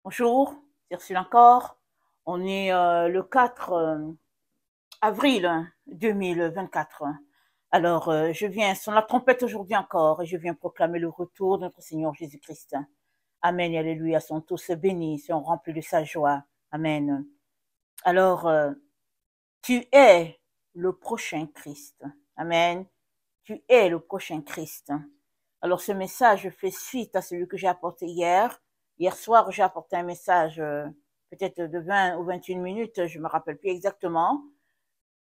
Bonjour, c'est Ursule encore. On est le 4 avril 2024. Alors, je viens sur la trompette aujourd'hui encore et je viens proclamer le retour de notre Seigneur Jésus-Christ. Amen et alléluia, sont tous bénis, sont remplis de sa joie. Amen. Alors, tu es le prochain Christ. Amen. Tu es le prochain Christ. Alors, ce message fait suite à celui que j'ai apporté hier. Hier soir, j'ai apporté un message peut-être de 20 ou 21 minutes, je ne me rappelle plus exactement.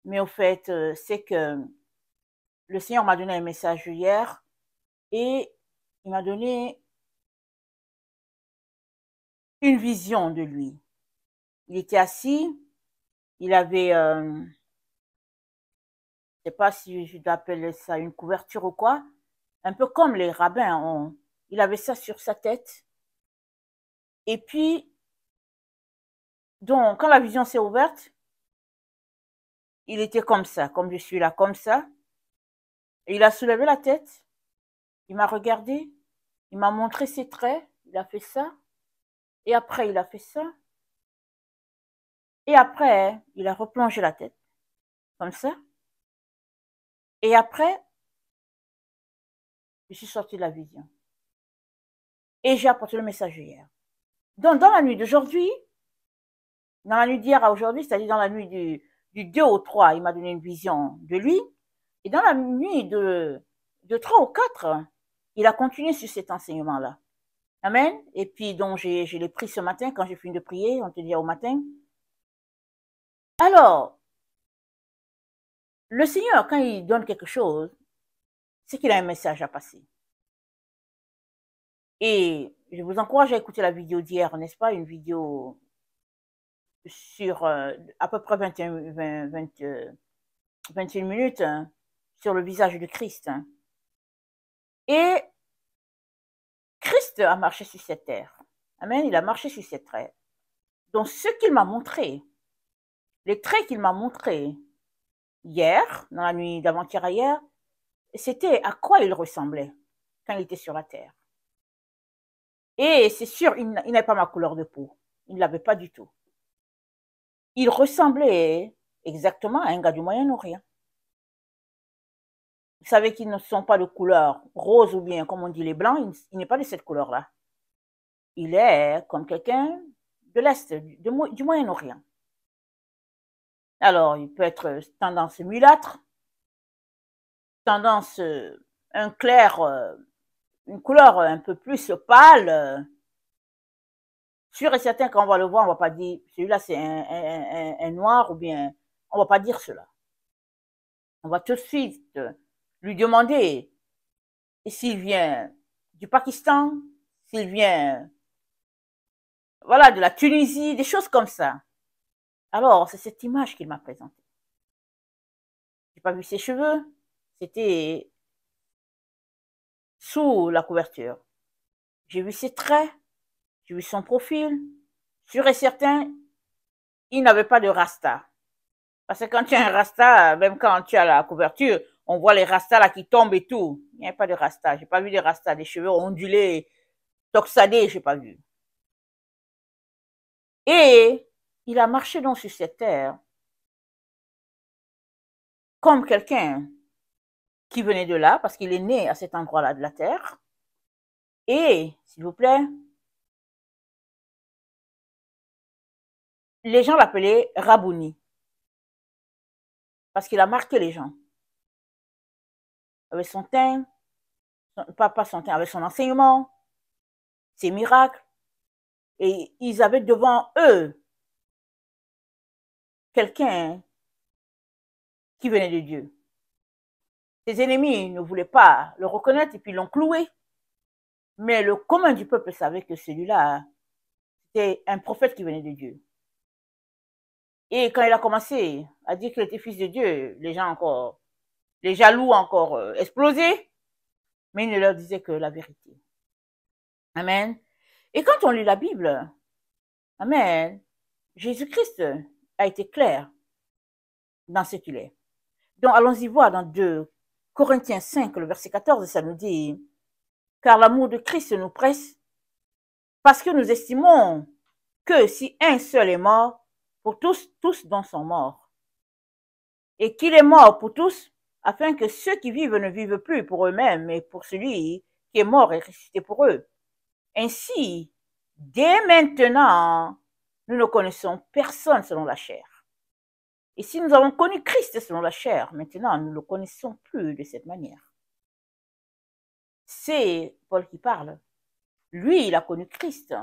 Mais au fait, c'est que le Seigneur m'a donné un message hier et il m'a donné une vision de lui. Il était assis, il avait, je ne sais pas si je dois appeler ça une couverture ou quoi, un peu comme les rabbins ont. Il avait ça sur sa tête. Et puis, donc, quand la vision s'est ouverte, il était comme ça, comme je suis là, comme ça. Et il a soulevé la tête, il m'a regardé, il m'a montré ses traits, il a fait ça. Et après, il a fait ça. Et après, il a replongé la tête, comme ça. Et après, je suis sortie de la vision. Et j'ai apporté le message hier. Donc, dans la nuit d'aujourd'hui, dans la nuit d'hier à aujourd'hui, c'est-à-dire dans la nuit du 2 au 3, il m'a donné une vision de lui. Et dans la nuit de 3 au 4, il a continué sur cet enseignement-là. Amen. Et puis, donc, je l'ai pris ce matin quand j'ai fini de prier, on te dit au matin. Alors, le Seigneur, quand il donne quelque chose, c'est qu'il a un message à passer. Et je vous encourage à écouter la vidéo d'hier, n'est-ce pas? Une vidéo sur à peu près 21 minutes sur le visage de Christ. Et Christ a marché sur cette terre. Amen. Il a marché sur cette terre. Donc, ce qu'il m'a montré, les traits qu'il m'a montrés hier, dans la nuit d'avant-hier hier, c'était à quoi il ressemblait quand il était sur la terre. Et c'est sûr, il n'avait pas ma couleur de peau. Il ne l'avait pas du tout. Il ressemblait exactement à un gars du Moyen-Orient. Vous savez qu'ils ne sont pas de couleur rose ou bien, comme on dit, les blancs, il n'est pas de cette couleur-là. Il est comme quelqu'un de l'Est, du Moyen-Orient. Alors, il peut être tendance mulâtre, tendance un clair, une couleur un peu plus pâle. Sûr et certain, quand on va le voir, on ne va pas dire, celui-là c'est un noir ou bien, on ne va pas dire cela. On va tout de suite lui demander s'il vient du Pakistan, s'il vient, voilà, de la Tunisie, des choses comme ça. Alors, c'est cette image qu'il m'a présentée. J'ai pas vu ses cheveux, c'était sous la couverture. J'ai vu ses traits, j'ai vu son profil. Sûr et certain, il n'avait pas de rasta. Parce que quand tu as un rasta, même quand tu as la couverture, on voit les rastas là qui tombent et tout. Il n'y a pas de rasta. J'ai pas vu de rasta, des cheveux ondulés, toxadés, j'ai pas vu. Et il a marché donc sur cette terre comme quelqu'un qui venait de là, parce qu'il est né à cet endroit-là de la terre. Et, s'il vous plaît, les gens l'appelaient Rabouni, parce qu'il a marqué les gens. Avec son teint, pas son teint, avec son enseignement, ses miracles. Et ils avaient devant eux quelqu'un qui venait de Dieu. Ses ennemis ne voulaient pas le reconnaître et puis l'ont cloué. Mais le commun du peuple savait que celui-là, c'était un prophète qui venait de Dieu. Et quand il a commencé à dire qu'il était fils de Dieu, les gens encore, les jaloux encore explosaient, mais il ne leur disait que la vérité. Amen. Et quand on lit la Bible, amen, Jésus-Christ a été clair dans ce qu'il est. Donc allons-y voir dans 2 Corinthiens 5, le verset 14, ça nous dit, car l'amour de Christ nous presse parce que nous estimons que si un seul est mort, pour tous, tous donc sont morts. Et qu'il est mort pour tous, afin que ceux qui vivent ne vivent plus pour eux-mêmes, mais pour celui qui est mort et ressuscité pour eux. Ainsi, dès maintenant, nous ne connaissons personne selon la chair. Et si nous avons connu Christ selon la chair, maintenant, nous ne le connaissons plus de cette manière. C'est Paul qui parle. Lui, il a connu Christ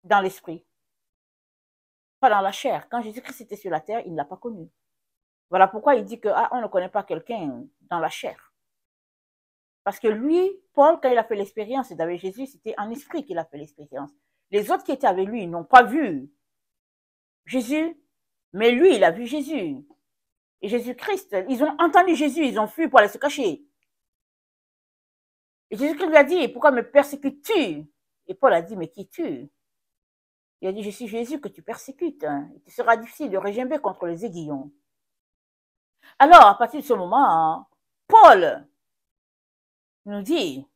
dans l'esprit, pas dans la chair. Quand Jésus-Christ était sur la terre, il ne l'a pas connu. Voilà pourquoi il dit qu'on ne connaît pas quelqu'un dans la chair. Parce que lui, Paul, quand il a fait l'expérience d'avec Jésus, c'était en esprit qu'il a fait l'expérience. Les autres qui étaient avec lui n'ont pas vu Jésus, mais lui, il a vu Jésus. Et Jésus-Christ, ils ont entendu Jésus, ils ont fui pour aller se cacher. Et Jésus-Christ lui a dit, pourquoi me persécutes-tu? Et Paul a dit, mais qui tu? Il a dit, je suis Jésus que tu persécutes. Il te sera difficile de régimber contre les aiguillons. Alors, à partir de ce moment, Paul nous dit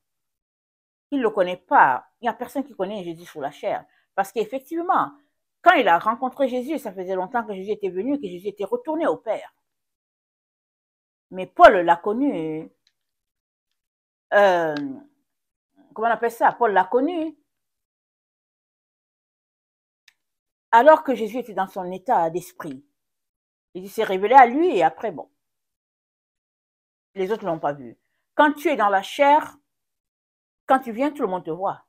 qu'il ne le connaît pas. Il n'y a personne qui connaît Jésus sous la chair. Parce qu'effectivement, quand il a rencontré Jésus, ça faisait longtemps que Jésus était venu, que Jésus était retourné au Père. Mais Paul l'a connu. Comment on appelle ça? Paul l'a connu alors que Jésus était dans son état d'esprit. Il s'est révélé à lui et après, bon, les autres ne l'ont pas vu. Quand tu es dans la chair, quand tu viens, tout le monde te voit.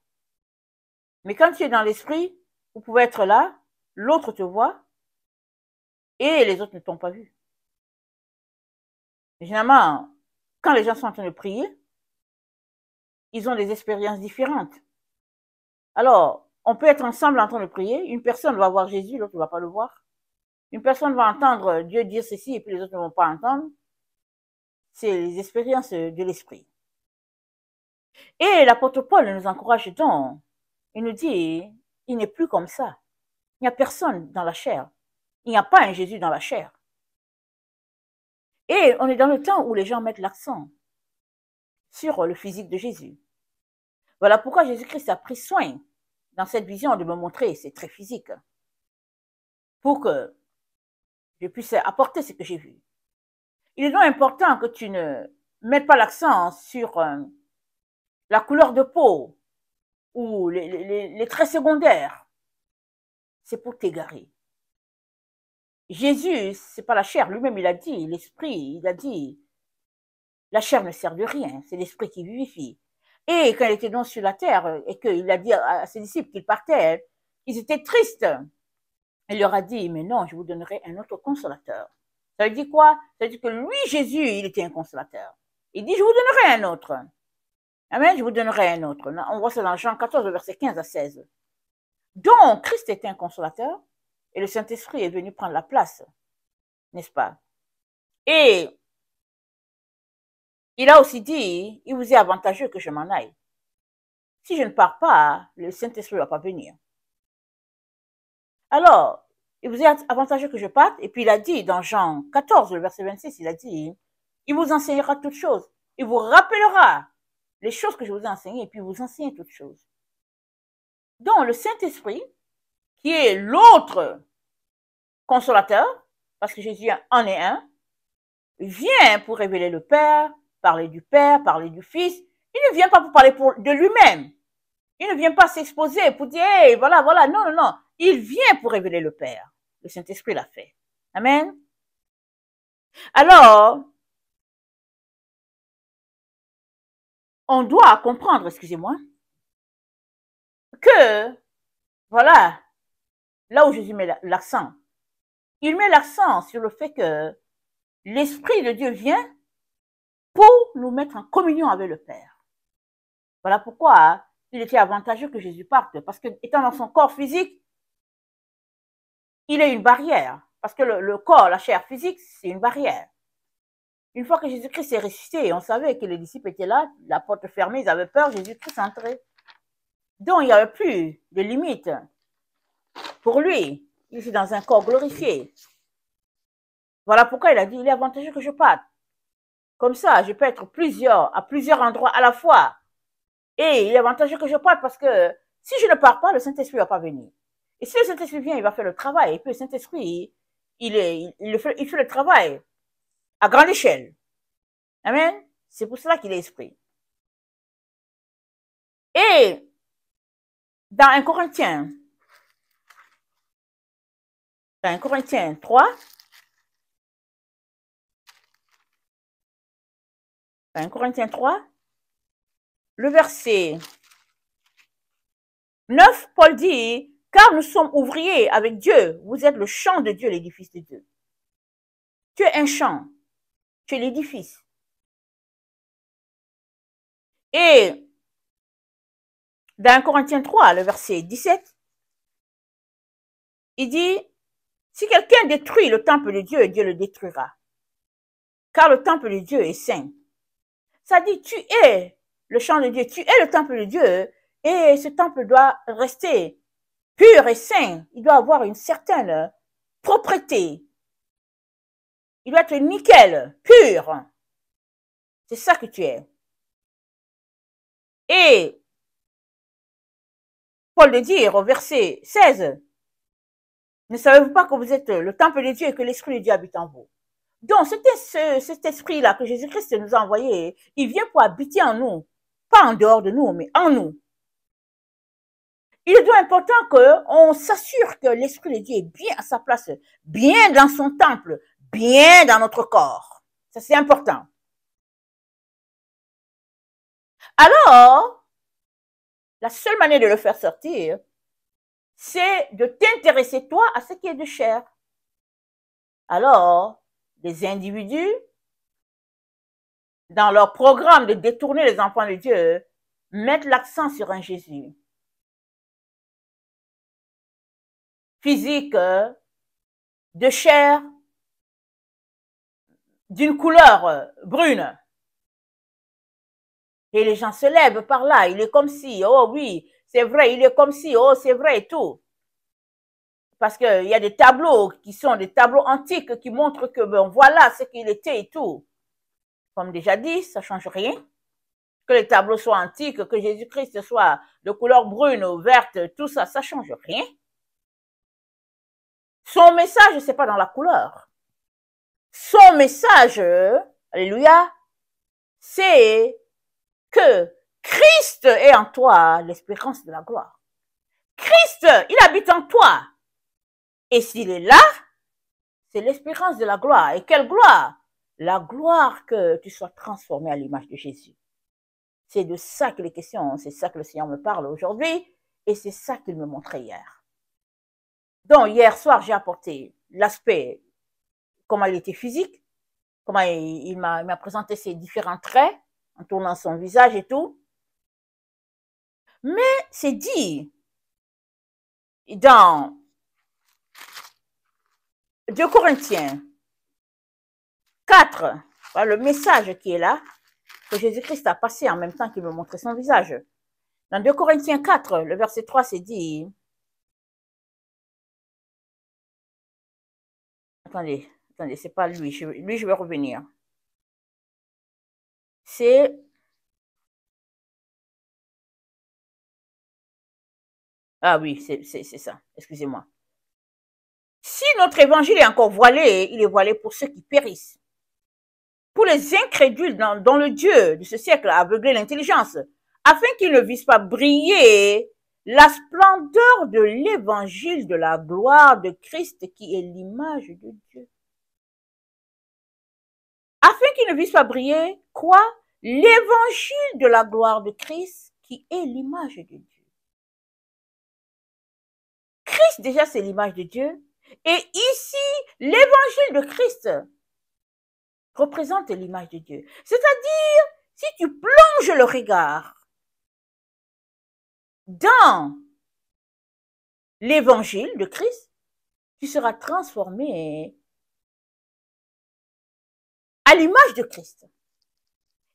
Mais quand tu es dans l'esprit, vous pouvez être là, l'autre te voit et les autres ne t'ont pas vu. Généralement, quand les gens sont en train de prier, ils ont des expériences différentes. Alors, on peut être ensemble en train de prier, une personne va voir Jésus, l'autre ne va pas le voir. Une personne va entendre Dieu dire ceci et puis les autres ne vont pas entendre. C'est les expériences de l'esprit. Et l'apôtre Paul nous encourage donc. Il nous dit, il n'est plus comme ça. Il n'y a personne dans la chair. Il n'y a pas un Jésus dans la chair. Et on est dans le temps où les gens mettent l'accent sur le physique de Jésus. Voilà pourquoi Jésus-Christ a pris soin dans cette vision de me montrer, c'est très physique, pour que je puisse apporter ce que j'ai vu. Il est donc important que tu ne mettes pas l'accent sur la couleur de peau ou les traits secondaires. C'est pour t'égarer. Jésus, c'est pas la chair. Lui-même, il a dit, l'esprit, il a dit, la chair ne sert de rien. C'est l'esprit qui vivifie. Et quand il était donc sur la terre et qu'il a dit à ses disciples qu'ils partaient, ils étaient tristes. Il leur a dit, mais non, je vous donnerai un autre consolateur. Ça veut dire quoi? Ça veut dire que lui, Jésus, il était un consolateur. Il dit, je vous donnerai un autre. Amen, je vous donnerai un autre. On voit ça dans Jean 14, verset 15 à 16. Donc, Christ était un consolateur et le Saint-Esprit est venu prendre la place, n'est-ce pas? Et il a aussi dit, il vous est avantageux que je m'en aille. Si je ne pars pas, le Saint-Esprit ne va pas venir. Alors, il vous est avantageux que je parte, et puis il a dit dans Jean 14, le verset 26, il a dit, il vous enseignera toutes choses, il vous rappellera les choses que je vous ai enseignées, et puis il vous enseigne toutes choses. Donc, le Saint-Esprit, qui est l'autre consolateur, parce que Jésus en est un, vient pour révéler le Père, parler du Père, parler du Fils. Il ne vient pas pour parler de lui-même. Il ne vient pas s'exposer pour dire, hey, voilà, voilà. Non, non, non. Il vient pour révéler le Père. Le Saint-Esprit l'a fait. Amen. Alors, on doit comprendre, excusez-moi, que, voilà, là où Jésus met l'accent, il met l'accent sur le fait que l'Esprit de Dieu vient pour nous mettre en communion avec le Père. Voilà pourquoi il était avantageux que Jésus parte, parce que étant dans son corps physique, il est une barrière, parce que le corps, la chair physique, c'est une barrière. Une fois que Jésus-Christ est ressuscité, on savait que les disciples étaient là, la porte fermée, ils avaient peur, Jésus-Christ entrait. Donc il n'y avait plus de limite pour lui. Il était dans un corps glorifié. Voilà pourquoi il a dit, il est avantageux que je parte. Comme ça, je peux être à plusieurs endroits à la fois. Et il est avantageux que je parte parce que Si je ne pars pas, le Saint-Esprit ne va pas venir. Et si le Saint-Esprit vient, il va faire le travail. Et puis le Saint-Esprit, il fait le travail à grande échelle. Amen. C'est pour cela qu'il est esprit. Et dans 1 Corinthiens 3, le verset 9, Paul dit, car nous sommes ouvriers avec Dieu. Vous êtes le champ de Dieu, l'édifice de Dieu. Tu es un champ. Tu es l'édifice. Et dans 1 Corinthiens 3, le verset 17, il dit, si quelqu'un détruit le temple de Dieu, Dieu le détruira. Car le temple de Dieu est saint. Ça dit, tu es le champ de Dieu, tu es le temple de Dieu, et ce temple doit rester pur et saint. Il doit avoir une certaine propreté. Il doit être nickel, pur. C'est ça que tu es. Et Paul de dire au verset 16, ne savez-vous pas que vous êtes le temple de Dieu et que l'Esprit de Dieu habite en vous? Donc, cet esprit-là que Jésus-Christ nous a envoyé, il vient pour habiter en nous. Pas en dehors de nous, mais en nous. Il est donc important qu'on s'assure que l'Esprit de Dieu est bien à sa place, bien dans son temple, bien dans notre corps. Ça, c'est important. Alors, la seule manière de le faire sortir, c'est de t'intéresser, toi, à ce qui est de chair. Alors, les individus, dans leur programme de détourner les enfants de Dieu, mettent l'accent sur un Jésus physique, de chair, d'une couleur brune. Et les gens se lèvent par là, il est comme si, oh oui, c'est vrai, il est comme si, oh c'est vrai et tout. Parce qu'il y a des tableaux qui sont des tableaux antiques qui montrent que ben, voilà ce qu'il était et tout. Comme déjà dit, ça ne change rien. Que les tableaux soient antiques, que Jésus-Christ soit de couleur brune ou verte, tout ça, ça ne change rien. Son message, ce n'est pas dans la couleur. Son message, alléluia, c'est que Christ est en toi, l'espérance de la gloire. Christ, il habite en toi. Et s'il est là, c'est l'espérance de la gloire. Et quelle gloire? La gloire que tu sois transformé à l'image de Jésus. C'est de ça qu'il est question, c'est ça que le Seigneur me parle aujourd'hui, et c'est ça qu'il me montrait hier. Donc, hier soir, j'ai apporté l'aspect, comment il était physique, comment il m'a présenté ses différents traits, en tournant son visage et tout. Mais c'est dit dans 2 Corinthiens 4, voilà le message qui est là, que Jésus-Christ a passé en même temps qu'il me montrait son visage. Dans 2 Corinthiens 4, le verset 3, c'est dit, attendez, c'est pas lui, je vais revenir. C'est, ah oui, c'est ça, excusez-moi. Si notre évangile est encore voilé, il est voilé pour ceux qui périssent. Pour les incrédules dont le Dieu de ce siècle a aveuglé l'intelligence, afin qu'ils ne visent pas briller la splendeur de l'évangile de la gloire de Christ qui est l'image de Dieu. Afin qu'ils ne visent pas briller, quoi? L'évangile de la gloire de Christ qui est l'image de Dieu. Christ déjà c'est l'image de Dieu. Et ici, l'évangile de Christ représente l'image de Dieu. C'est-à-dire, si tu plonges le regard dans l'évangile de Christ, tu seras transformé à l'image de Christ.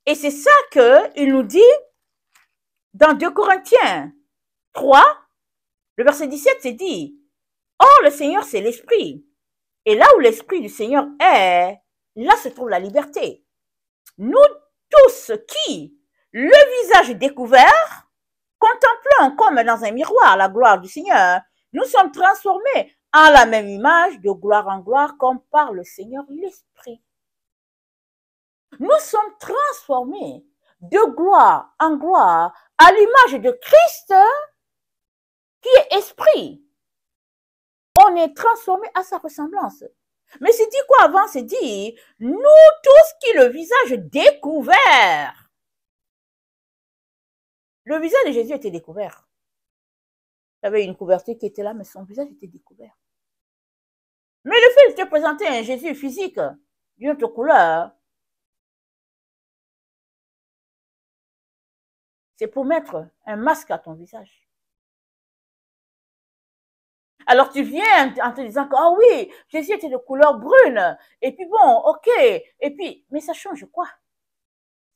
Et c'est ça qu'il nous dit dans 2 Corinthiens 3, le verset 17, c'est dit, « Or, le Seigneur, c'est l'Esprit. Et là où l'Esprit du Seigneur est, là se trouve la liberté. Nous tous qui, le visage découvert, Contemplant comme dans un miroir la gloire du Seigneur, nous sommes transformés en la même image de gloire en gloire comme par le Seigneur l'Esprit. Nous sommes transformés de gloire en gloire à l'image de Christ qui est esprit. On est transformé à sa ressemblance. Mais c'est dit quoi avant? C'est dit, nous tous qui le visage découvert. Le visage de Jésus était découvert. Il y avait une couverture qui était là, mais son visage était découvert. Mais le fait de te présenter un Jésus physique d'une autre couleur, c'est pour mettre un masque à ton visage. Alors tu viens en te disant que, ah oui, Jésus était de couleur brune, et puis bon, ok, et puis, mais ça change quoi?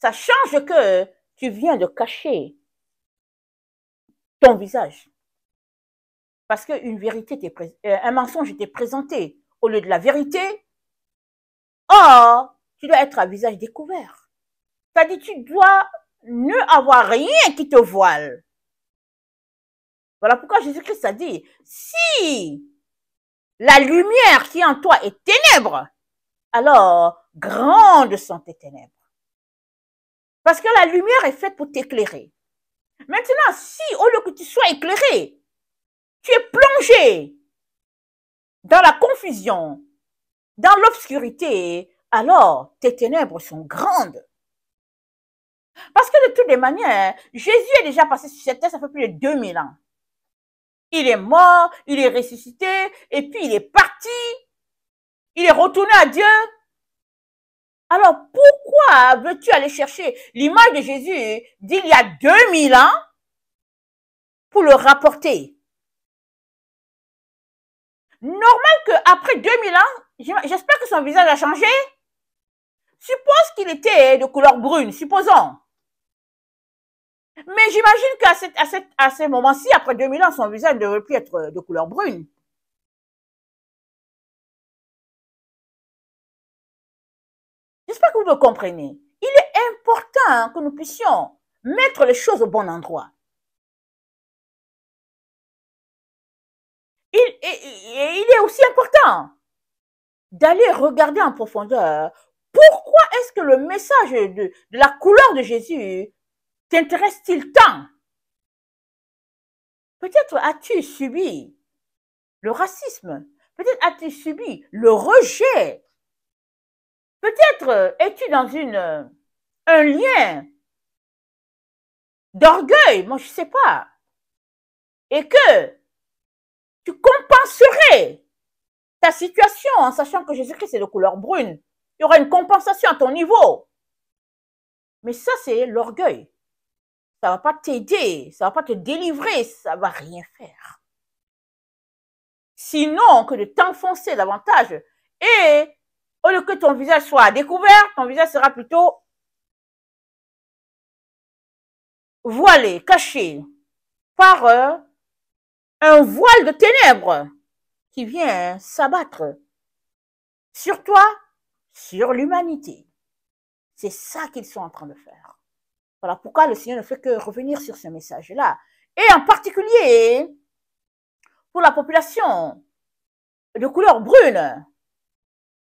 Ça change que tu viens de cacher ton visage. Parce qu'une vérité un mensonge était présenté au lieu de la vérité. Or, tu dois être à visage découvert. C'est-à-dire, tu dois ne avoir rien qui te voile. Voilà pourquoi Jésus-Christ a dit, si la lumière qui est en toi est ténèbre, alors grandes sont tes ténèbres. Parce que la lumière est faite pour t'éclairer. Maintenant, si au lieu que tu sois éclairé, tu es plongé dans la confusion, dans l'obscurité, alors tes ténèbres sont grandes. Parce que de toutes les manières, Jésus est déjà passé sur cette terre, ça fait plus de 2000 ans. Il est mort, il est ressuscité, et puis il est parti, il est retourné à Dieu. Alors pourquoi veux-tu aller chercher l'image de Jésus d'il y a 2000 ans pour le rapporter? Normal qu'après 2000 ans, j'espère que son visage a changé. Suppose qu'il était de couleur brune, supposons. Mais j'imagine qu'à ce moment-ci, après 2000 ans, son visage ne devrait plus être de couleur brune. J'espère que vous me comprenez. Il est important que nous puissions mettre les choses au bon endroit. Il est aussi important d'aller regarder en profondeur pourquoi est-ce que le message de la couleur de Jésus t'intéresse-t-il tant? Peut-être as-tu subi le racisme, peut-être as-tu subi le rejet, peut-être es-tu dans un lien d'orgueil, moi je ne sais pas, et que tu compenserais ta situation en sachant que Jésus-Christ est de couleur brune. Il y aura une compensation à ton niveau. Mais ça, c'est l'orgueil. Ça ne va pas t'aider, ça ne va pas te délivrer, ça ne va rien faire. Sinon que de t'enfoncer davantage et au lieu que ton visage soit découvert, ton visage sera plutôt voilé, caché par un voile de ténèbres qui vient s'abattre sur toi, sur l'humanité. C'est ça qu'ils sont en train de faire. Voilà pourquoi le Seigneur ne fait que revenir sur ce message-là. Et en particulier, pour la population de couleur brune,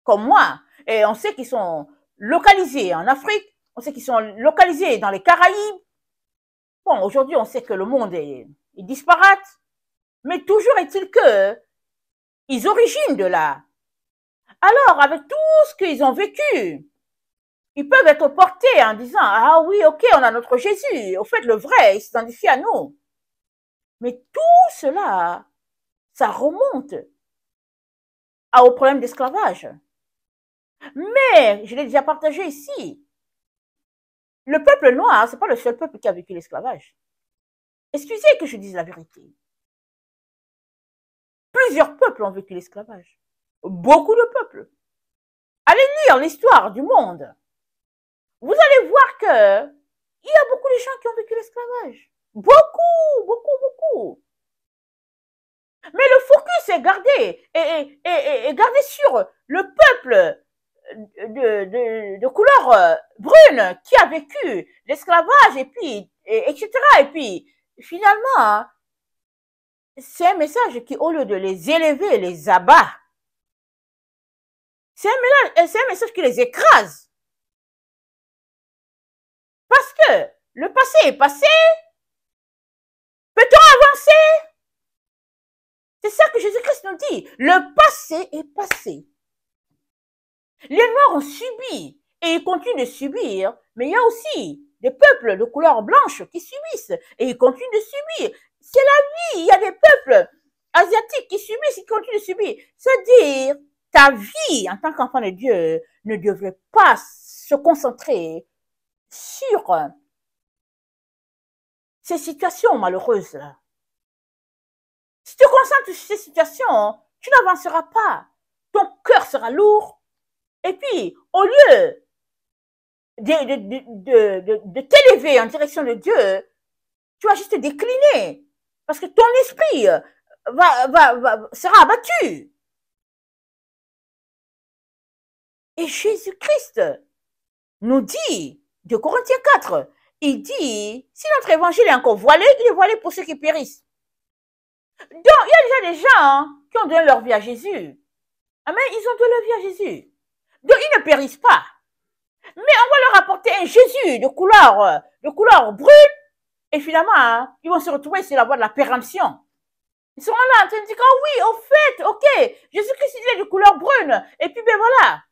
comme moi, et on sait qu'ils sont localisés en Afrique, on sait qu'ils sont localisés dans les Caraïbes. Bon, aujourd'hui, on sait que le monde est disparate, mais toujours est-il que ils originent de là. Alors, avec tout ce qu'ils ont vécu, ils peuvent être portés en disant, ah oui, ok, on a notre Jésus. Au fait, le vrai, il s'identifie à nous. Mais tout cela, ça remonte au problème d'esclavage. Mais, je l'ai déjà partagé ici, le peuple noir, c'est pas le seul peuple qui a vécu l'esclavage. Excusez que je dise la vérité. Plusieurs peuples ont vécu l'esclavage. Beaucoup de peuples. Allez lire l'histoire du monde. Vous allez voir que il y a beaucoup de gens qui ont vécu l'esclavage. Beaucoup, beaucoup, beaucoup. Mais le focus est gardé, est gardé sur le peuple de couleur brune qui a vécu l'esclavage et puis, etc. Et puis, finalement, c'est un message qui, au lieu de les élever, les abat. C'est un message qui les écrase. Parce que le passé est passé. Peut-on avancer? C'est ça que Jésus-Christ nous dit. Le passé est passé. Les Noirs ont subi et ils continuent de subir, mais il y a aussi des peuples de couleur blanche qui subissent et ils continuent de subir. C'est la vie. Il y a des peuples asiatiques qui subissent et qui continuent de subir. C'est-à-dire, ta vie en tant qu'enfant de Dieu ne devrait pas se concentrer sur ces situations malheureuses. Si tu te concentres sur ces situations, tu n'avanceras pas. Ton cœur sera lourd. Et puis, au lieu de t'élever en direction de Dieu, tu vas juste décliner. Parce que ton esprit sera abattu. Et Jésus-Christ nous dit, de Corinthiens 4, il dit, si notre évangile est encore voilé, il est voilé pour ceux qui périssent. Donc, il y a déjà des gens qui ont donné leur vie à Jésus. Amen, ils ont donné leur vie à Jésus. Donc, ils ne périssent pas. Mais on va leur apporter un Jésus de couleur brune. Et finalement, ils vont se retrouver sur la voie de la péremption. Ils seront là en train de dire, oh oui, au fait, ok, Jésus-Christ, il est de couleur brune. Et puis, ben voilà.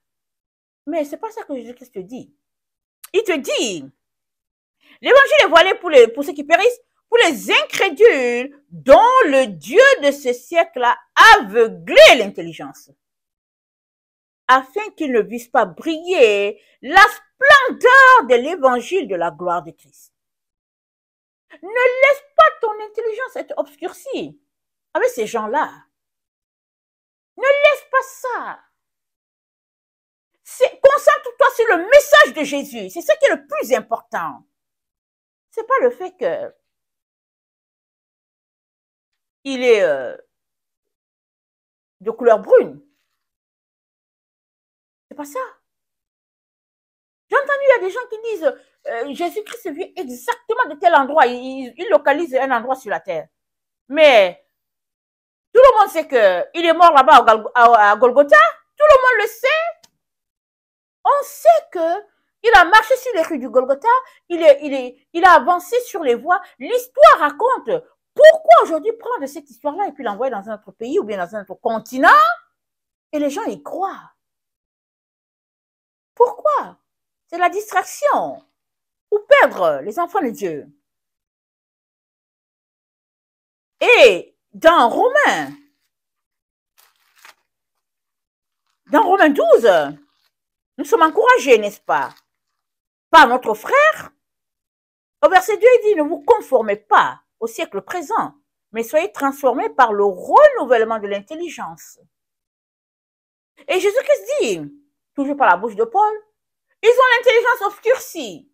Mais c'est pas ça que Jésus-Christ te dit. Il te dit, l'évangile est voilé pour ceux qui périssent, pour les incrédules dont le Dieu de ce siècle a aveuglé l'intelligence, afin qu'ils ne puissent pas briller la splendeur de l'évangile de la gloire de Christ. Ne laisse pas ton intelligence être obscurcie avec ces gens-là. Ne laisse pas ça. Concentre-toi sur le message de Jésus. C'est ça qui est le plus important. C'est pas le fait que il est de couleur brune. C'est pas ça. J'ai entendu, il y a des gens qui disent Jésus-Christ vient exactement de tel endroit. Il localise un endroit sur la terre. Mais tout le monde sait qu'il est mort là-bas à Golgotha. Tout le monde le sait. On sait qu'il a marché sur les rues du Golgotha. Il a avancé sur les voies. L'histoire raconte. Pourquoi aujourd'hui prendre cette histoire-là et puis l'envoyer dans un autre pays ou bien dans un autre continent et les gens y croient? Pourquoi? C'est la distraction ou perdre les enfants de Dieu. Et dans Romains 12, nous sommes encouragés, n'est-ce pas, par notre frère. Au verset 2, il dit, ne vous conformez pas au siècle présent, mais soyez transformés par le renouvellement de l'intelligence. Et Jésus-Christ dit, toujours par la bouche de Paul, ils ont l'intelligence obscurcie.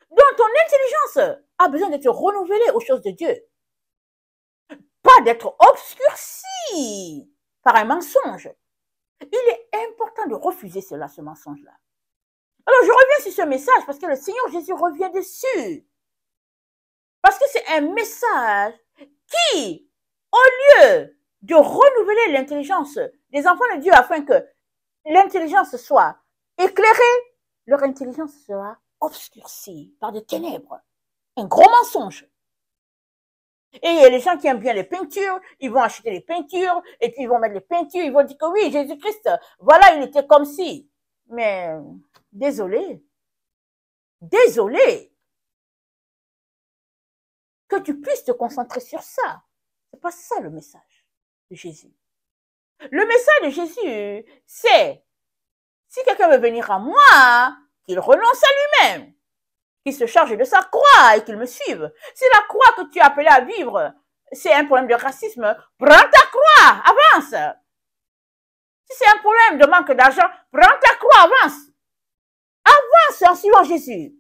Donc ton intelligence a besoin d'être renouvelée aux choses de Dieu. Pas d'être obscurcie par un mensonge. Il est important de refuser cela, ce mensonge-là. Alors je reviens sur ce message parce que le Seigneur Jésus revient dessus. Parce que c'est un message qui, au lieu de renouveler l'intelligence des enfants de Dieu afin que l'intelligence soit éclairée, leur intelligence sera obscurcie par des ténèbres. Un gros mensonge. Et les gens qui aiment bien les peintures, ils vont acheter les peintures, et puis ils vont mettre les peintures, ils vont dire que oui, Jésus-Christ, voilà, il était comme si. Mais, désolé, que tu puisses te concentrer sur ça. C'est pas ça le message de Jésus. Le message de Jésus, c'est, si quelqu'un veut venir à moi, qu'il renonce à lui-même, qu'il se charge de sa croix et qu'il me suive. Si la croix que tu es appelé à vivre, c'est un problème de racisme, prends ta croix, avance. Si c'est un problème de manque d'argent, prends ta croix, avance. Avance en suivant Jésus.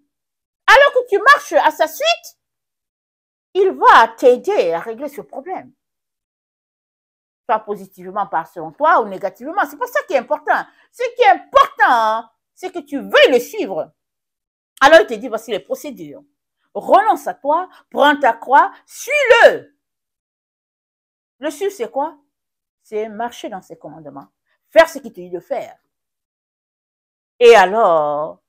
Alors que tu marches à sa suite, il va t'aider à régler ce problème. Soit positivement par selon toi ou négativement. C'est pas ça qui est important. Ce qui est important, c'est que tu veuilles le suivre. Alors il te dit, voici les procédures. renonce à toi, prends ta croix, suis-le. Le suivre, c'est quoi? C'est marcher dans ses commandements, faire ce qu'il te dit de faire. Et alors,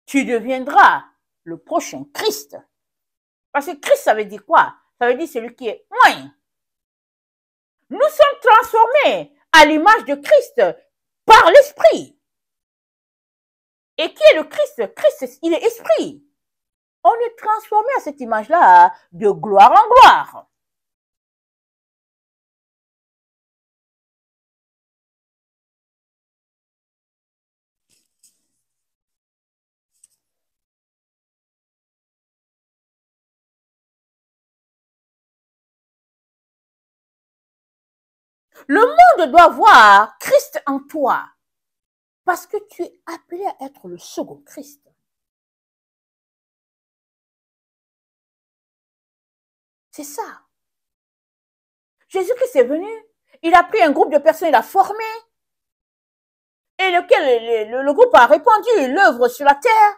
tu deviendras le prochain Christ. Parce que Christ, ça veut dire quoi? Ça veut dire celui qui est moins. Nous sommes transformés à l'image de Christ par l'Esprit. Et qui est le Christ? Christ, il est Esprit. On est transformé à cette image-là de gloire en gloire. Le monde doit voir Christ en toi. Parce que tu es appelé à être le second Christ. C'est ça. Jésus-Christ est venu, il a pris un groupe de personnes, il a formé, et le groupe a répandu l'œuvre sur la terre.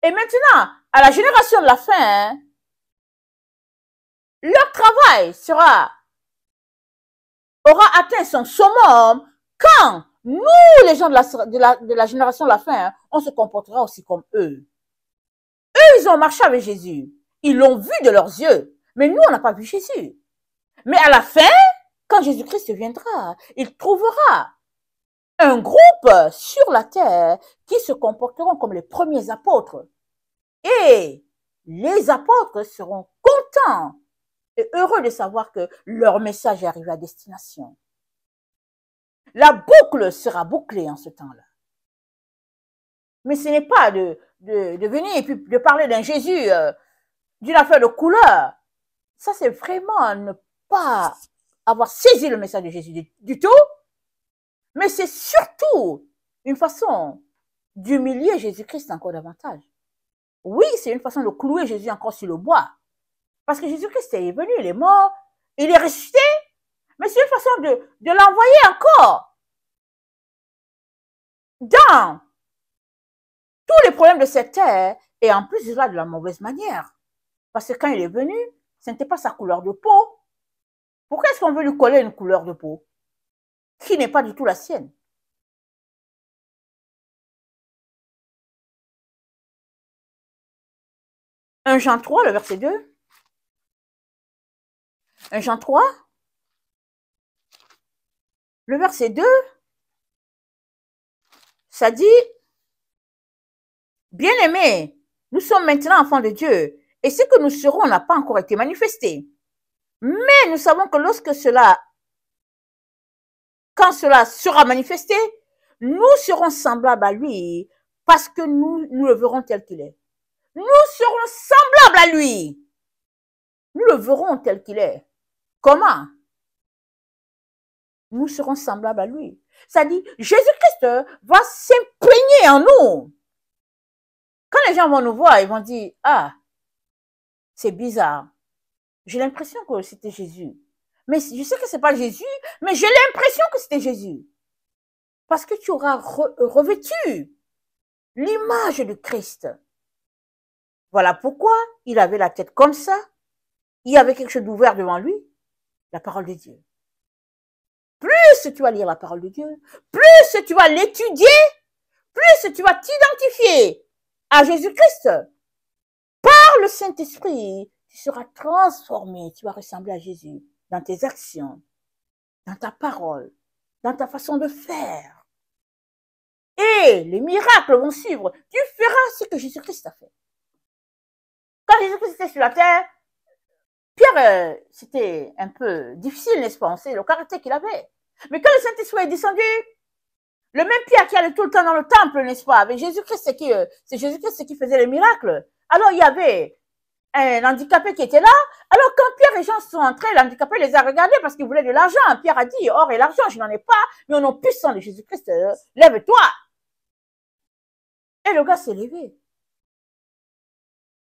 Et maintenant, à la génération de la fin, leur travail aura atteint son summum quand nous, les gens de la génération de la fin, on se comportera aussi comme eux. Eux, ils ont marché avec Jésus. Ils l'ont vu de leurs yeux. Mais nous, on n'a pas vu Jésus. Mais à la fin, quand Jésus-Christ viendra, il trouvera un groupe sur la terre qui se comporteront comme les premiers apôtres. Et les apôtres seront contents et heureux de savoir que leur message est arrivé à destination. La boucle sera bouclée en ce temps-là. Mais ce n'est pas de venir et puis de parler d'un Jésus, d'une affaire de couleur. Ça, c'est vraiment ne pas avoir saisi le message de Jésus du tout. Mais c'est surtout une façon d'humilier Jésus-Christ encore davantage. Oui, c'est une façon de clouer Jésus encore sur le bois. Parce que Jésus-Christ est venu, il est mort, il est ressuscité, mais c'est une façon de l'envoyer encore dans tous les problèmes de cette terre, et en plus de la mauvaise manière. Parce que quand il est venu, ce n'était pas sa couleur de peau. Pourquoi est-ce qu'on veut lui coller une couleur de peau qui n'est pas du tout la sienne? Un Jean 3, le verset 2. Un Jean 3, le verset 2, ça dit, bien-aimés, nous sommes maintenant enfants de Dieu, et ce que nous serons n'a pas encore été manifesté. Mais nous savons que quand cela sera manifesté, nous serons semblables à lui, parce que nous le verrons tel qu'il est. Nous serons semblables à lui. Nous le verrons tel qu'il est. Comment? Nous serons semblables à lui. Ça dit, Jésus-Christ va s'imprégner en nous. Quand les gens vont nous voir, ils vont dire, ah, c'est bizarre. J'ai l'impression que c'était Jésus. Mais je sais que c'est pas Jésus, mais j'ai l'impression que c'était Jésus. Parce que tu auras revêtu l'image de Christ. Voilà pourquoi il avait la tête comme ça. Il y avait quelque chose d'ouvert devant lui, la parole de Dieu. Plus tu vas lire la parole de Dieu, plus tu vas l'étudier, plus tu vas t'identifier à Jésus-Christ. Par le Saint-Esprit, tu seras transformé, tu vas ressembler à Jésus dans tes actions, dans ta parole, dans ta façon de faire. Et les miracles vont suivre. Tu feras ce que Jésus-Christ a fait. Quand Jésus-Christ était sur la terre, Pierre, c'était un peu difficile, n'est-ce pas? On sait le caractère qu'il avait. Mais quand le Saint-Esprit est descendu, le même Pierre qui allait tout le temps dans le temple, n'est-ce pas? Avec Jésus-Christ, c'est Jésus-Christ qui faisait les miracles. Alors, il y avait un handicapé qui était là. Alors, quand Pierre et Jean sont entrés, l'handicapé les a regardés parce qu'il voulait de l'argent. Pierre a dit, or et l'argent, je n'en ai pas, mais au nom puissant de Jésus-Christ, lève-toi. Et le gars s'est levé.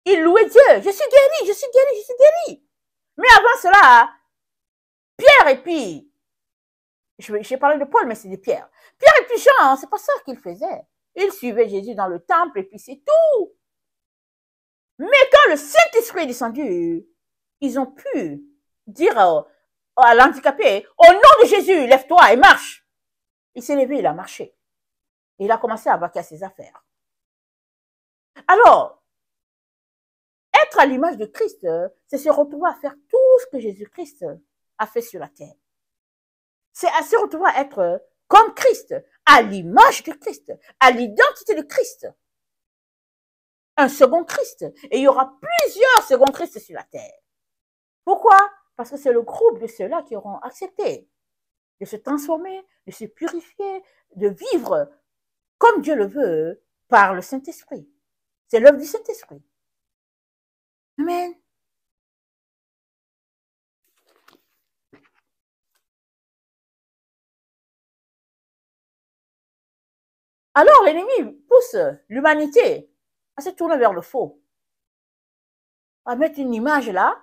Il louait Dieu. Je suis guéri, je suis guéri, je suis guéri. Mais avant cela, Pierre et puis, j'ai parlé de Paul, mais c'est de Pierre. Pierre et puis Jean, c'est pas ça qu'ils faisaient. Ils suivaient Jésus dans le temple et puis c'est tout. Mais quand le Saint-Esprit est descendu, ils ont pu dire à l'handicapé, au nom de Jésus, lève-toi et marche. Il s'est levé, il a marché. Et il a commencé à vaquer à ses affaires. Alors, être à l'image de Christ, c'est se retrouver à faire tout ce que Jésus-Christ a fait sur la terre. C'est à se retrouver à être comme Christ, à l'image de Christ, à l'identité de Christ. Un second Christ. Et il y aura plusieurs seconds Christ sur la terre. Pourquoi? Parce que c'est le groupe de ceux-là qui auront accepté de se transformer, de se purifier, de vivre comme Dieu le veut par le Saint-Esprit. C'est l'œuvre du Saint-Esprit. Amen. Alors l'ennemi pousse l'humanité à se tourner vers le faux. À mettre une image là,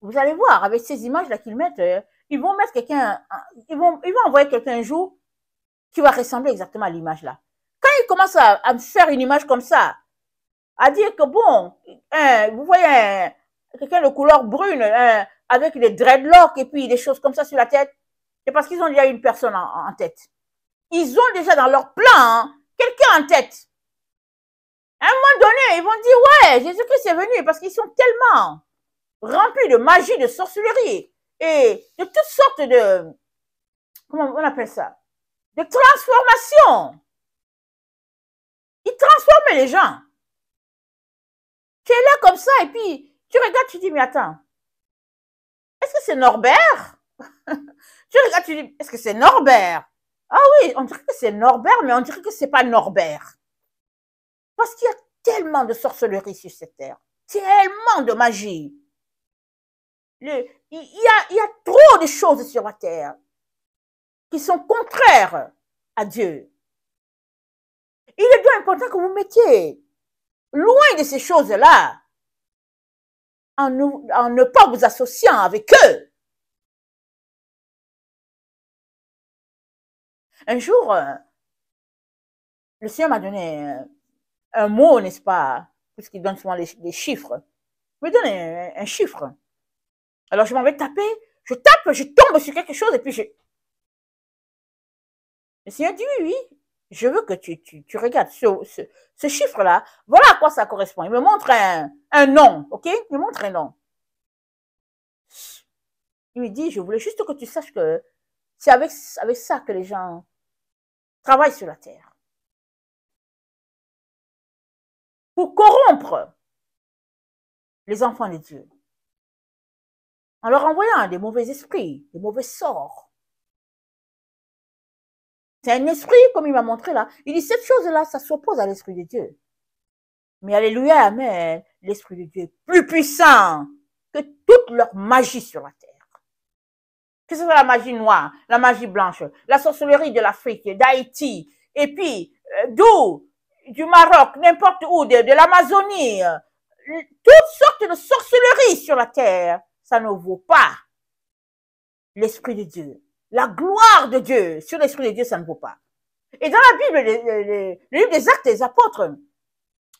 vous allez voir, avec ces images-là qu'ils mettent, ils vont mettre quelqu'un, ils vont envoyer quelqu'un un jour qui va ressembler exactement à l'image là. Quand ils commencent à faire une image comme ça, à dire que bon, vous voyez quelqu'un de couleur brune, avec des dreadlocks et puis des choses comme ça sur la tête, c'est parce qu'ils ont déjà une personne en tête. Ils ont déjà dans leur plan quelqu'un en tête. À un moment donné, ils vont dire, ouais, Jésus-Christ est venu parce qu'ils sont tellement remplis de magie, de sorcellerie et de toutes sortes de, comment on appelle ça, de transformation. Ils transforment les gens. Tu es là comme ça et puis tu regardes, tu dis, mais attends, est-ce que c'est Norbert? Tu regardes, tu dis, est-ce que c'est Norbert? Ah oui, on dirait que c'est Norbert, mais on dirait que c'est pas Norbert. Parce qu'il y a tellement de sorcellerie sur cette terre, tellement de magie. Il y a trop de choses sur la terre qui sont contraires à Dieu. Il est donc important que vous mettiez loin de ces choses-là en ne pas vous associant avec eux. Un jour, le Seigneur m'a donné un mot, n'est-ce pas, puisqu'il donne souvent des chiffres. Il me donne un chiffre. Alors je m'en vais taper, je tape, je tombe sur quelque chose et puis le Seigneur dit oui, je veux que tu regardes ce chiffre-là. Voilà à quoi ça correspond. Il me montre un nom, ok? Il me montre un nom. Il me dit, je voulais juste que tu saches que c'est avec ça que les gens travaillent sur la terre. Pour corrompre les enfants de Dieu. En leur envoyant des mauvais esprits, des mauvais sorts. C'est un esprit, comme il m'a montré là. Il dit, cette chose-là, ça s'oppose à l'esprit de Dieu. Mais alléluia, amen, l'esprit de Dieu est plus puissant que toute leur magie sur la terre. Que ce soit la magie noire, la magie blanche, la sorcellerie de l'Afrique, d'Haïti, et puis d'où, du Maroc, n'importe où, de l'Amazonie, toutes sortes de sorcelleries sur la terre, ça ne vaut pas l'esprit de Dieu. La gloire de Dieu sur l'esprit de Dieu, ça ne vaut pas. Et dans la Bible, le livre des Actes des Apôtres,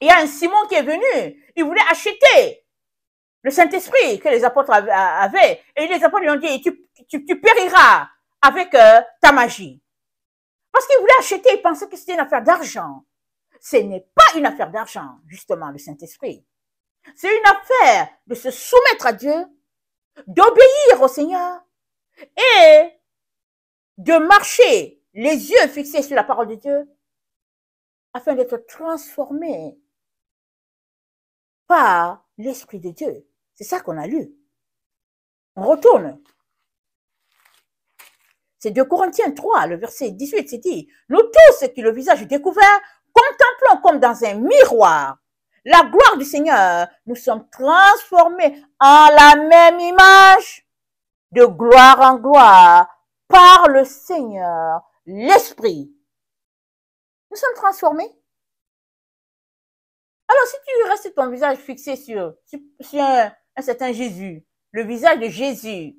il y a un Simon qui est venu, il voulait acheter le Saint-Esprit que les apôtres avaient. Et les apôtres lui ont dit, tu périras avec ta magie. Parce qu'il voulait acheter, il pensait que c'était une affaire d'argent. Ce n'est pas une affaire d'argent, justement, le Saint-Esprit. C'est une affaire de se soumettre à Dieu, d'obéir au Seigneur et de marcher les yeux fixés sur la parole de Dieu afin d'être transformé par l'Esprit de Dieu. C'est ça qu'on a lu. On retourne. C'est 2 Corinthiens 3, le verset 18, c'est dit, nous tous qui le visage découvert, contemplons comme dans un miroir la gloire du Seigneur, nous sommes transformés en la même image, de gloire en gloire, par le Seigneur, l'Esprit. Nous sommes transformés. Alors, si tu restes ton visage fixé sur un certain Jésus, le visage de Jésus,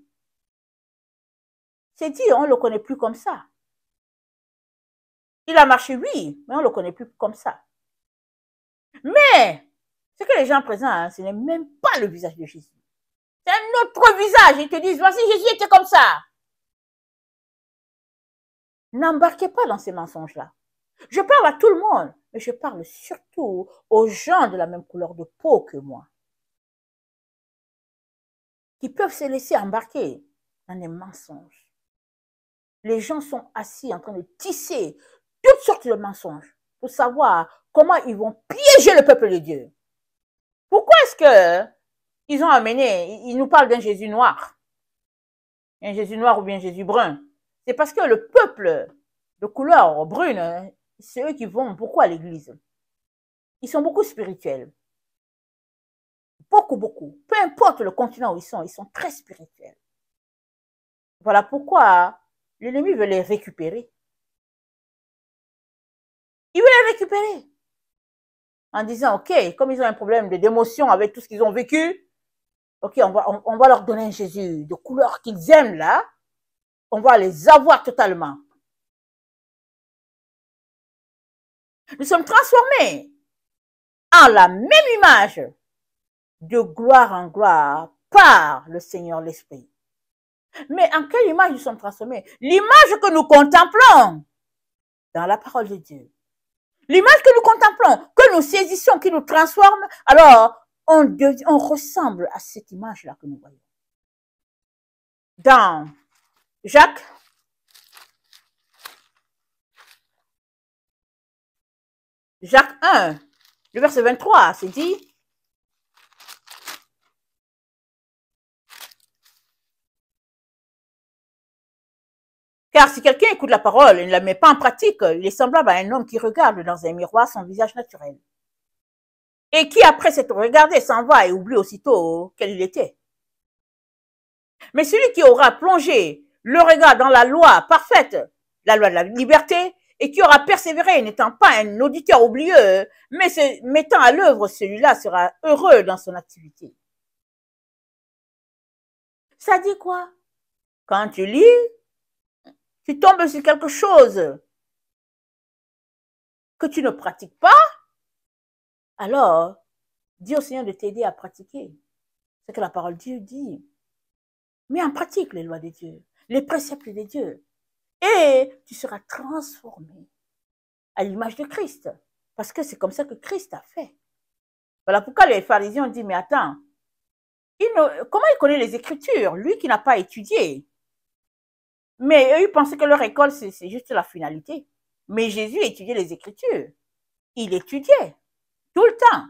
c'est dit, on ne le connaît plus comme ça. Il a marché, oui, mais on ne le connaît plus comme ça. Mais, C'est que les gens présents, hein, ce n'est même pas le visage de Jésus. C'est un autre visage. Ils te disent, voici, Jésus était comme ça. N'embarquez pas dans ces mensonges-là. Je parle à tout le monde, mais je parle surtout aux gens de la même couleur de peau que moi, qui peuvent se laisser embarquer dans des mensonges. Les gens sont assis en train de tisser toutes sortes de mensonges pour savoir comment ils vont piéger le peuple de Dieu. Pourquoi est-ce que ils ont amené, ils nous parlent d'un Jésus noir, un Jésus noir ou bien Jésus brun? C'est parce que le peuple de couleur brune, c'est eux qui vont beaucoup à l'église. Ils sont beaucoup spirituels. Beaucoup, beaucoup. Peu importe le continent où ils sont très spirituels. Voilà pourquoi l'ennemi veut les récupérer. Il veut les récupérer. En disant, OK, comme ils ont un problème d'émotion avec tout ce qu'ils ont vécu, OK, on va leur donner un Jésus de couleur qu'ils aiment là. On va les avoir totalement. Nous sommes transformés en la même image de gloire en gloire par le Seigneur l'Esprit. Mais en quelle image nous sommes transformés? L'image que nous contemplons dans la parole de Dieu. L'image que nous contemplons, que nous saisissons, qui nous transforme, alors on ressemble à cette image-là que nous voyons. Dans Jacques, Jacques 1, le verset 23, c'est dit, car si quelqu'un écoute la parole et ne la met pas en pratique, il est semblable à un homme qui regarde dans un miroir son visage naturel. Et qui, après s'être regardé, s'en va et oublie aussitôt quel il était. Mais celui qui aura plongé le regard dans la loi parfaite, la loi de la liberté, et qui aura persévéré, n'étant pas un auditeur oublieux, mais se mettant à l'œuvre, celui-là sera heureux dans son activité. Ça dit quoi? Quand tu lis, tu tombes sur quelque chose que tu ne pratiques pas, alors dis au Seigneur de t'aider à pratiquer ce que la parole de Dieu dit. Mets en pratique les lois de Dieu, les préceptes de Dieu, et tu seras transformé à l'image de Christ, parce que c'est comme ça que Christ a fait. Voilà pourquoi les pharisiens ont dit, mais attends, comment il connaît les Écritures, lui qui n'a pas étudié? Mais eux, ils pensaient que leur école, c'est juste la finalité. Mais Jésus étudiait les Écritures. Il étudiait tout le temps.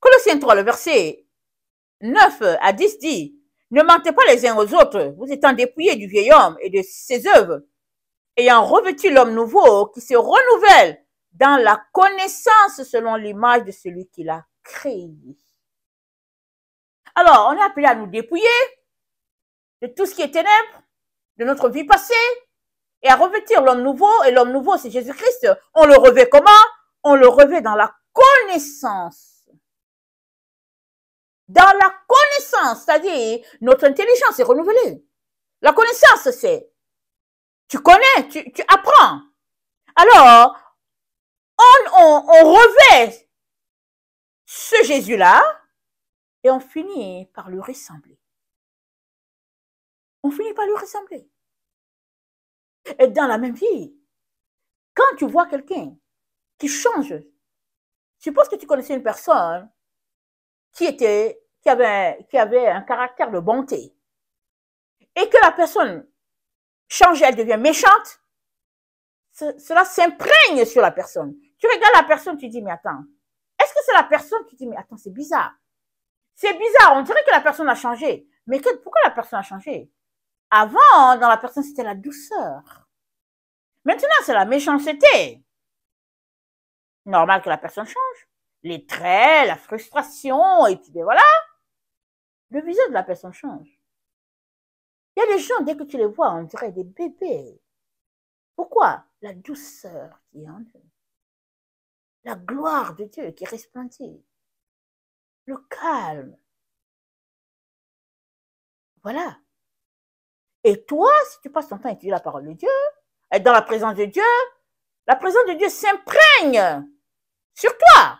Colossiens 3, le verset 9 à 10 dit, ne mentez pas les uns aux autres, vous étant dépouillés du vieil homme et de ses œuvres, ayant revêtu l'homme nouveau qui se renouvelle dans la connaissance selon l'image de celui qui l'a créé. Alors, on est appelé à nous dépouiller de tout ce qui est ténèbres, de notre vie passée, et à revêtir l'homme nouveau, et l'homme nouveau, c'est Jésus-Christ. On le revêt comment? On le revêt dans la connaissance. Dans la connaissance, c'est-à-dire notre intelligence est renouvelée. La connaissance, c'est tu connais, tu apprends. Alors, on revêt ce Jésus-là et on finit par lui ressembler. On finit par lui ressembler. Et dans la même vie, quand tu vois quelqu'un qui change, suppose que tu connaissais une personne qui avait un caractère de bonté et que la personne change, elle devient méchante, cela s'imprègne sur la personne. Tu regardes la personne, tu dis, mais attends, est-ce que c'est la personne qui dit, mais attends, c'est bizarre. C'est bizarre, on dirait que la personne a changé. Mais pourquoi la personne a changé? Avant, dans la personne, c'était la douceur. Maintenant, c'est la méchanceté. Normal que la personne change. Les traits, la frustration, et puis voilà. Le visage de la personne change. Il y a des gens, dès que tu les vois, on dirait des bébés. Pourquoi? La douceur qui est en eux. La gloire de Dieu qui resplendit. Le calme. Voilà. Et toi, si tu passes ton temps à étudier la parole de Dieu, être dans la présence de Dieu s'imprègne sur toi.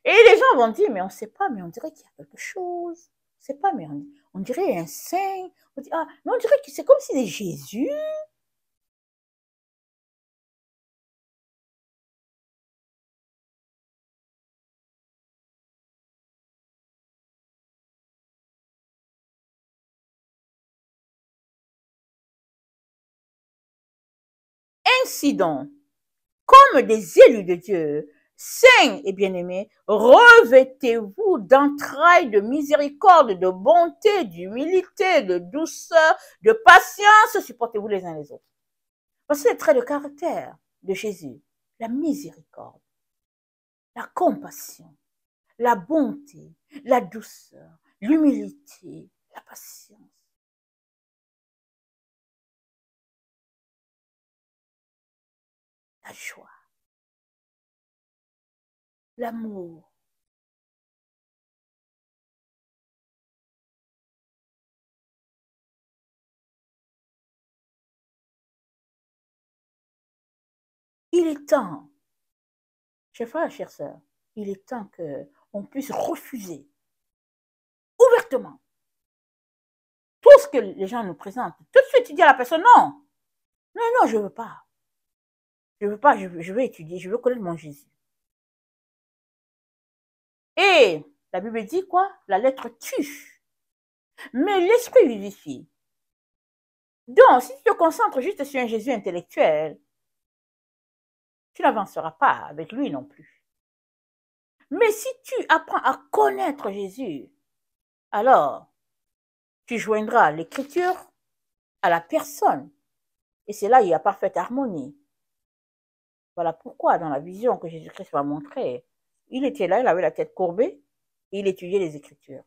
Et les gens vont dire, mais on ne sait pas, mais on dirait qu'il y a quelque chose. On ne sait pas, mais on dirait un saint. On dit, ah, mais on dirait que c'est comme si c'est Jésus. Ainsi donc, comme des élus de Dieu, saints et bien-aimés, revêtez-vous d'entrailles de miséricorde, de bonté, d'humilité, de douceur, de patience, supportez-vous les uns les autres. Voici les traits de caractère de Jésus: la miséricorde, la compassion, la bonté, la douceur, l'humilité, la patience. La joie, l'amour. Il est temps, chers frères, chères sœurs, il est temps qu'on puisse refuser ouvertement tout ce que les gens nous présentent. Tout de suite, tu dis à la personne, non, non, non, je ne veux pas. Je ne veux pas, je veux étudier, je veux connaître mon Jésus. Et la Bible dit quoi? La lettre tue, mais l'esprit vivifie. Donc, si tu te concentres juste sur un Jésus intellectuel, tu n'avanceras pas avec lui non plus. Mais si tu apprends à connaître Jésus, alors tu joindras l'écriture à la personne. Et c'est là où il y a parfaite harmonie. Voilà pourquoi, dans la vision que Jésus-Christ m'a montrée, il était là, il avait la tête courbée, et il étudiait les Écritures.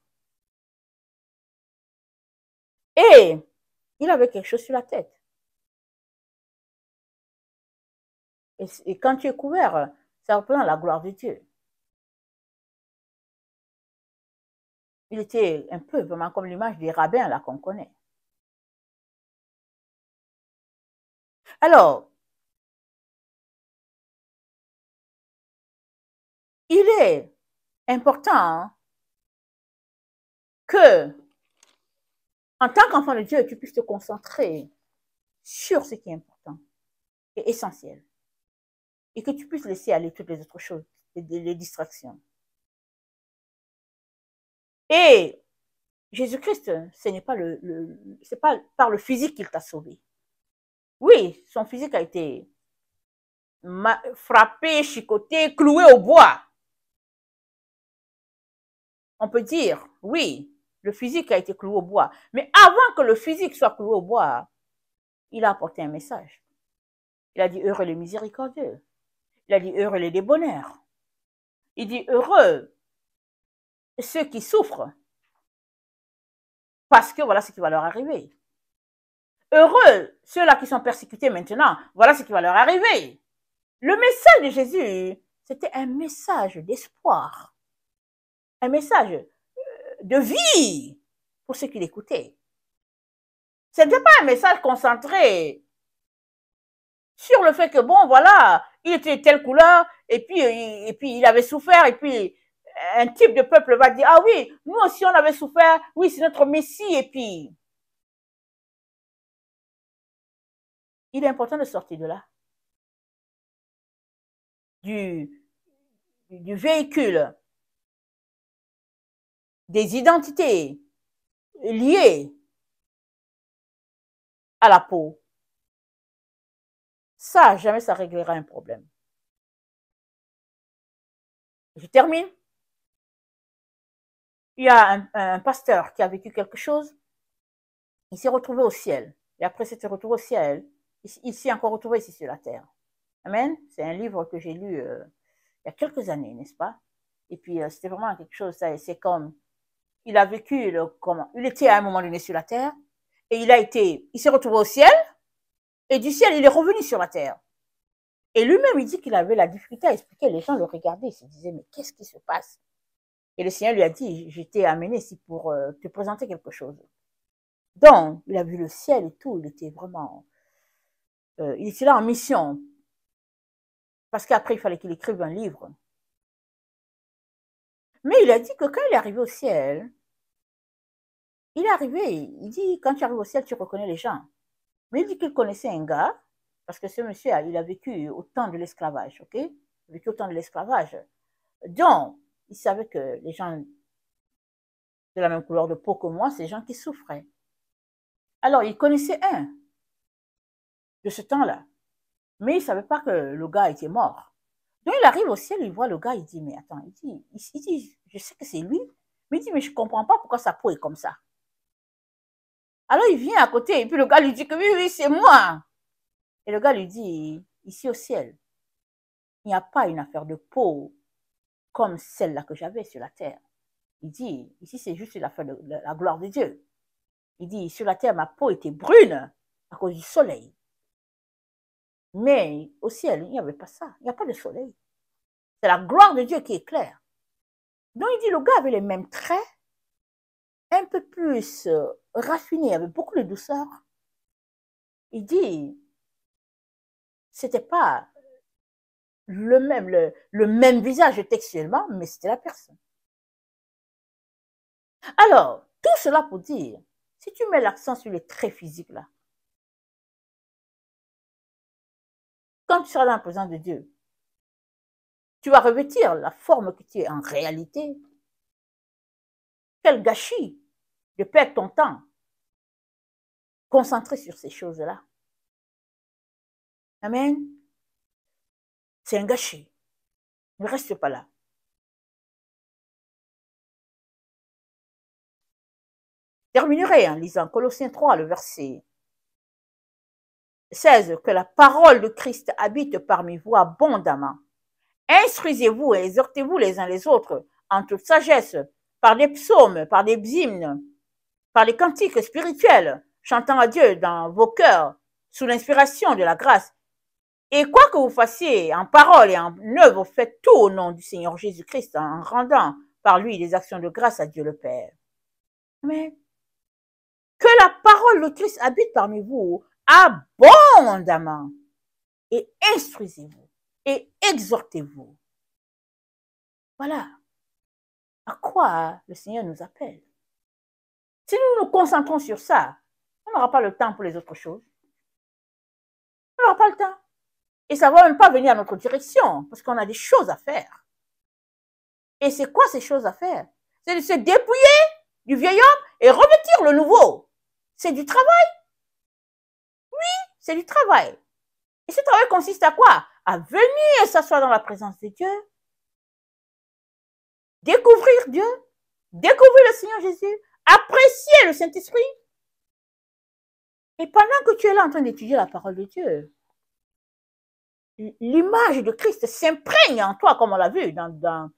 Et il avait quelque chose sur la tête. Et quand tu es couvert, ça représente la gloire de Dieu. Il était un peu vraiment comme l'image des rabbins là qu'on connaît. Alors, il est important que, en tant qu'enfant de Dieu, tu puisses te concentrer sur ce qui est important et essentiel. Et que tu puisses laisser aller toutes les autres choses, les distractions. Et Jésus-Christ, ce n'est pas c'est pas par le physique qu'il t'a sauvé. Oui, son physique a été frappé, chicoté, cloué au bois. On peut dire, oui, le physique a été cloué au bois. Mais avant que le physique soit cloué au bois, il a apporté un message. Il a dit heureux les miséricordieux. Il a dit heureux les débonnaires. Il dit heureux ceux qui souffrent. Parce que voilà ce qui va leur arriver. Heureux ceux-là qui sont persécutés maintenant. Voilà ce qui va leur arriver. Le message de Jésus, c'était un message d'espoir. Un message de vie pour ceux qui l'écoutaient. Ce n'était pas un message concentré sur le fait que, bon, voilà, il était de telle couleur, et puis il avait souffert, et puis un type de peuple va dire, ah oui, nous aussi on avait souffert, oui, c'est notre Messie, et puis il est important de sortir de là. Du véhicule des identités liées à la peau. Ça, jamais ça réglera un problème. Je termine. Il y a un pasteur qui a vécu quelque chose. Il s'est retrouvé au ciel. Et après s'être retrouvé au ciel, il s'est encore retrouvé ici sur la terre. Amen. C'est un livre que j'ai lu il y a quelques années, n'est-ce pas? Et puis, c'était vraiment quelque chose, c'est comme, il a vécu, il était à un moment donné sur la terre, et il s'est retrouvé au ciel, et du ciel, il est revenu sur la terre. Et lui-même, il dit qu'il avait la difficulté à expliquer. Les gens le regardaient, ils se disaient, mais qu'est-ce qui se passe? Et le Seigneur lui a dit, je t'ai amené ici pour te présenter quelque chose. Donc, il a vu le ciel et tout, il était vraiment... il était là en mission, parce qu'après, il fallait qu'il écrive un livre. Mais il a dit que quand il est arrivé au ciel, il est arrivé, il dit, quand tu arrives au ciel, tu reconnais les gens. Mais il dit qu'il connaissait un gars, parce que ce monsieur, il a vécu au temps de l'esclavage, ok? Il a vécu au temps de l'esclavage. Donc, il savait que les gens de la même couleur de peau que moi, c'est des gens qui souffraient. Alors, il connaissait un de ce temps-là, mais il ne savait pas que le gars était mort. Donc, il arrive au ciel, il voit le gars, il dit, mais attends, il dit je sais que c'est lui, mais il dit, mais je ne comprends pas pourquoi sa peau est comme ça. Alors, il vient à côté, et puis le gars lui dit que oui, oui, c'est moi. Et le gars lui dit, ici au ciel, il n'y a pas une affaire de peau comme celle-là que j'avais sur la terre. Il dit, ici, c'est juste l'affaire de la gloire de Dieu. Il dit, sur la terre, ma peau était brune à cause du soleil. Mais au ciel, il n'y avait pas ça. Il n'y a pas de soleil. C'est la gloire de Dieu qui éclaire. Donc, il dit, le gars avait les mêmes traits, un peu plus raffinés, avec beaucoup de douceur. Il dit, c'était pas le même visage textuellement, mais c'était la personne. Alors, tout cela pour dire, si tu mets l'accent sur les traits physiques là, quand tu seras dans la présence de Dieu, tu vas revêtir la forme que tu es en réalité. Quel gâchis de perdre ton temps concentré sur ces choses-là. Amen. C'est un gâchis. Ne reste pas là. Je terminerai en lisant Colossiens 3, le verset 16, que la parole de Christ habite parmi vous abondamment. Instruisez-vous et exhortez-vous les uns les autres en toute sagesse, par des psaumes, par des hymnes, par des cantiques spirituels, chantant à Dieu dans vos cœurs, sous l'inspiration de la grâce. Et quoi que vous fassiez en parole et en œuvre, faites tout au nom du Seigneur Jésus-Christ en rendant par lui des actions de grâce à Dieu le Père. Mais que la parole de Christ habite parmi vous abondamment et instruisez-vous et exhortez-vous. Voilà à quoi le Seigneur nous appelle. Si nous nous concentrons sur ça, on n'aura pas le temps pour les autres choses. On n'aura pas le temps. Et ça ne va même pas venir à notre direction, parce qu'on a des choses à faire. Et c'est quoi ces choses à faire? C'est de se dépouiller du vieil homme et revêtir le nouveau. C'est du travail. Oui, c'est du travail. Et ce travail consiste à quoi? À venir s'asseoir dans la présence de Dieu, découvrir Dieu, découvrir le Seigneur Jésus, apprécier le Saint-Esprit. Et pendant que tu es là en train d'étudier la parole de Dieu, l'image de Christ s'imprègne en toi, comme on l'a vu dans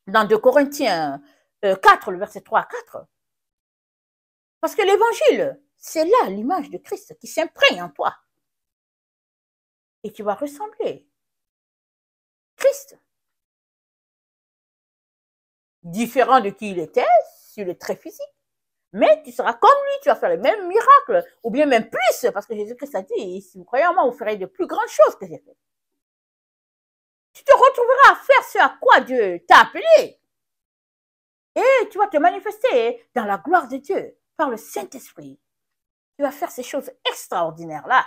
2 Corinthiens 4, le verset 3 à 4. Parce que l'évangile, c'est là l'image de Christ qui s'imprègne en toi. Et tu vas ressembler Christ. Différent de qui il était sur le trait physique. Mais tu seras comme lui, tu vas faire les mêmes miracles, ou bien même plus, parce que Jésus-Christ a dit, si vous croyez en moi, vous ferez de plus grandes choses que j'ai fait. Tu te retrouveras à faire ce à quoi Dieu t'a appelé. Et tu vas te manifester dans la gloire de Dieu, par le Saint-Esprit. Tu vas faire ces choses extraordinaires-là.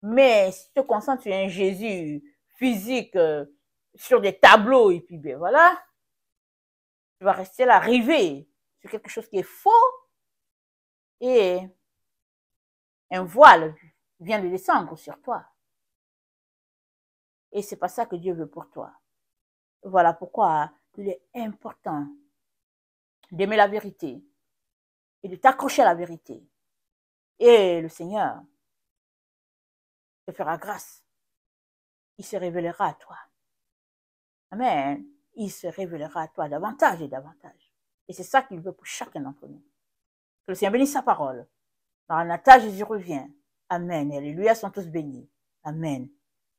Mais si tu te concentres sur un Jésus physique, sur des tableaux, et puis ben voilà, tu vas rester là, rivé sur quelque chose qui est faux, et un voile vient de descendre sur toi. Et c'est pas ça que Dieu veut pour toi. Voilà pourquoi il est important d'aimer la vérité et de t'accrocher à la vérité. Et le Seigneur te fera grâce. Il se révélera à toi. Amen. Il se révélera à toi davantage et davantage. Et c'est ça qu'il veut pour chacun d'entre nous. Que le Seigneur bénisse sa parole. Maranatha, Jésus revient. Amen. Et alléluia sont tous bénis. Amen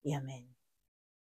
et amen.